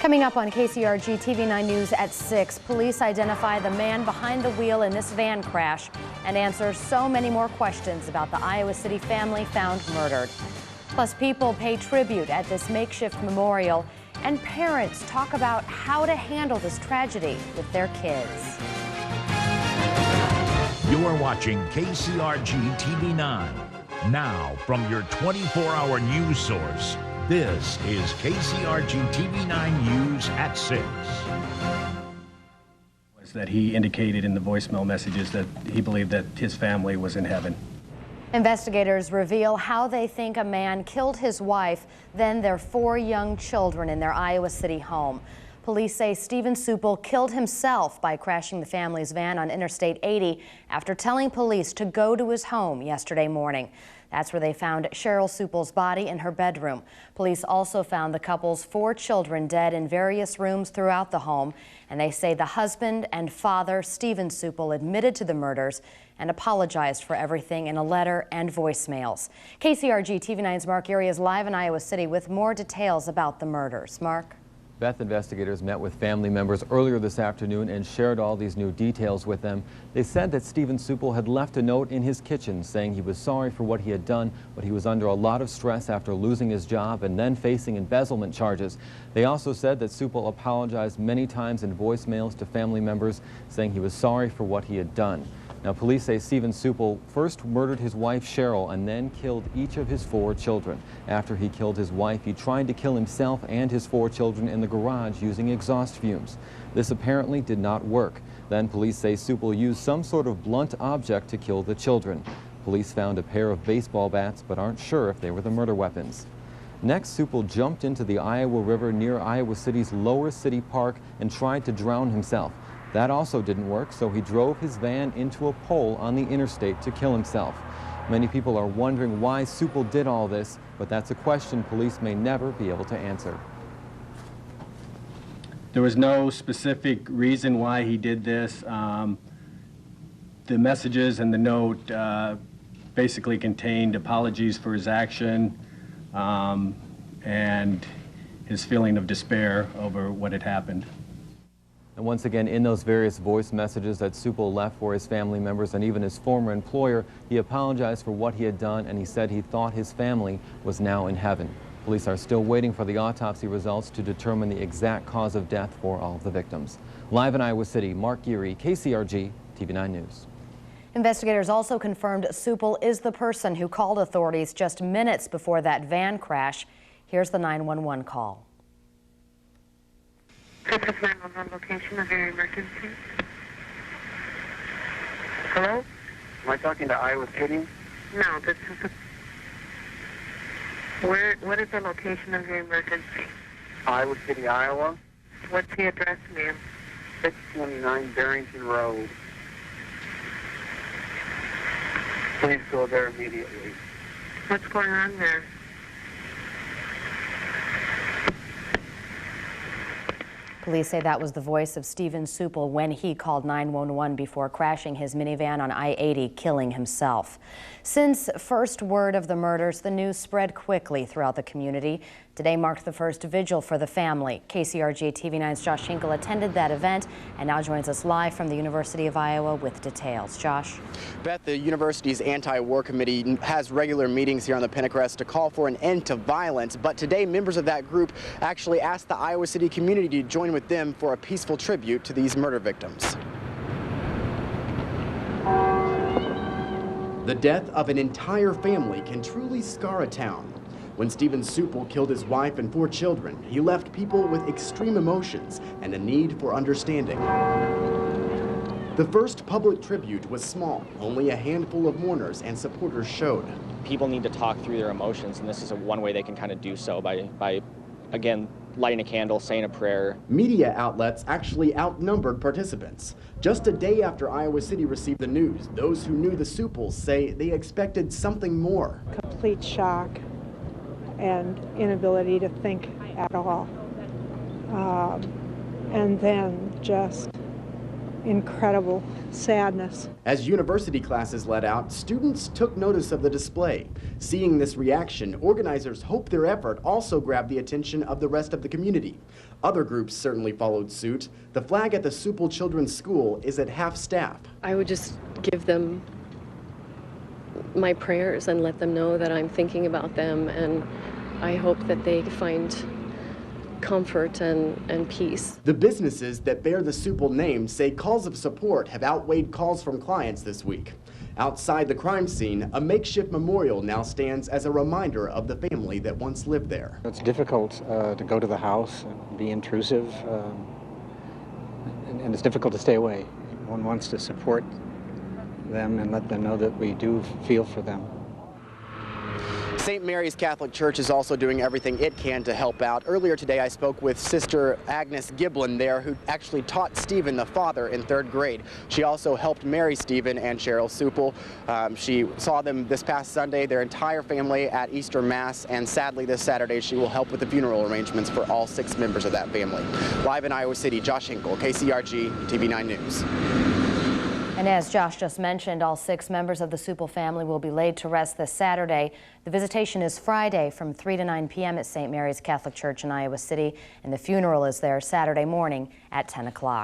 Coming up on KCRG TV 9 News at 6, police identify the man behind the wheel in this van crash and answer so many more questions about the Iowa City family found murdered. Plus, people pay tribute at this makeshift memorial, and parents talk about how to handle this tragedy with their kids. You're watching KCRG TV 9. Now, from your 24-hour news source, this is KCRG TV 9 News at 6. That he indicated in the voicemail messages that he believed that his family was in heaven. Investigators reveal how they think a man killed his wife, then their 4 young children in their Iowa City home. Police say Stephen Sueppel killed himself by crashing the family's van on Interstate 80 after telling police to go to his home yesterday morning. That's where they found Cheryl Sueppel's body in her bedroom. Police also found the couple's 4 children dead in various rooms throughout the home, and they say the husband and father, Stephen Sueppel, admitted to the murders and apologized for everything in a letter and voicemails. KCRG TV 9's Mark Erie is live in Iowa City with more details about the murders. Mark? Beth, investigators met with family members earlier this afternoon and shared all these new details with them. They said that Stephen Sueppel had left a note in his kitchen saying he was sorry for what he had done, but he was under a lot of stress after losing his job and then facing embezzlement charges. They also said that Sueppel apologized many times in voicemails to family members, saying he was sorry for what he had done. Now, police say Stephen Sueppel first murdered his wife, Cheryl, and then killed each of his 4 children. After he killed his wife, he tried to kill himself and his 4 children in the garage using exhaust fumes. This apparently did not work. Then police say Sueppel used some sort of blunt object to kill the children. Police found a pair of baseball bats, but aren't sure if they were the murder weapons. Next, Sueppel jumped into the Iowa River near Iowa City's Lower City Park and tried to drown himself. That also didn't work, so he drove his van into a pole on the interstate to kill himself. Many people are wondering why Sueppel did all this, but that's a question police may never be able to answer. There was no specific reason why he did this. The messages and the note basically contained apologies for his action and his feeling of despair over what had happened. And once again, in those various voice messages that Sueppel left for his family members and even his former employer, he apologized for what he had done, and he said he thought his family was now in heaven. Police are still waiting for the autopsy results to determine the exact cause of death for all of the victims. Live in Iowa City, Mark Erie, KCRG TV 9 News. Investigators also confirmed Sueppel is the person who called authorities just minutes before that van crash. Here's the 911 call. This is 911 location of your emergency. Hello? Am I talking to Iowa City? No, this is what is the location of your emergency? Iowa City, Iowa. What's the address, ma'am? 629 Barrington Road. Please go there immediately. What's going on there? Police say that was the voice of Stephen Sueppel when he called 911 before crashing his minivan on I-80, killing himself. Since first word of the murders, the news spread quickly throughout the community. Today marked the first vigil for the family. KCRG TV 9's Josh Hinkle attended that event and now joins us live from the University of Iowa with details. Josh? Beth, the university's anti-war committee has regular meetings here on the Pentecrest to call for an end to violence, but today members of that group actually asked the Iowa City community to join with them for a peaceful tribute to these murder victims. The death of an entire family can truly scar a town. When Stephen Sueppel killed his wife and 4 children, he left people with extreme emotions and a need for understanding. The first public tribute was small. Only a handful of mourners and supporters showed. People need to talk through their emotions, and this is one way they can kind of do so by again, lighting a candle, saying a prayer. Media outlets actually outnumbered participants. Just a day after Iowa City received the news, those who knew the Sueppels say they expected something more. Complete shock and inability to think at all. And then just incredible sadness. As university classes let out, students took notice of the display. Seeing this reaction, organizers hope their effort also grabbed the attention of the rest of the community. Other groups certainly followed suit. The flag at the Sueppel Children's School is at half staff. I would just give them my prayers and let them know that I'm thinking about them, and I hope that they find comfort and peace. The businesses that bear the Sueppel name say calls of support have outweighed calls from clients this week. Outside the crime scene, a makeshift memorial now stands as a reminder of the family that once lived there. It's difficult to go to the house and be intrusive, and it's difficult to stay away. One wants to support them and let them know that we do feel for them. St. Mary's Catholic Church is also doing everything it can to help out. Earlier today, I spoke with Sister Agnes Giblin there, who actually taught Stephen, the father, in 3rd grade. She also helped marry Stephen and Cheryl Sueppel. She saw them this past Sunday, their entire family, at Easter Mass, and sadly this Saturday she will help with the funeral arrangements for all 6 members of that family. Live in Iowa City, Josh Hinkle, KCRG, TV9 News. And as Josh just mentioned, all 6 members of the Sueppel family will be laid to rest this Saturday. The visitation is Friday from 3 to 9 p.m. at St. Mary's Catholic Church in Iowa City, and the funeral is there Saturday morning at 10 o'clock.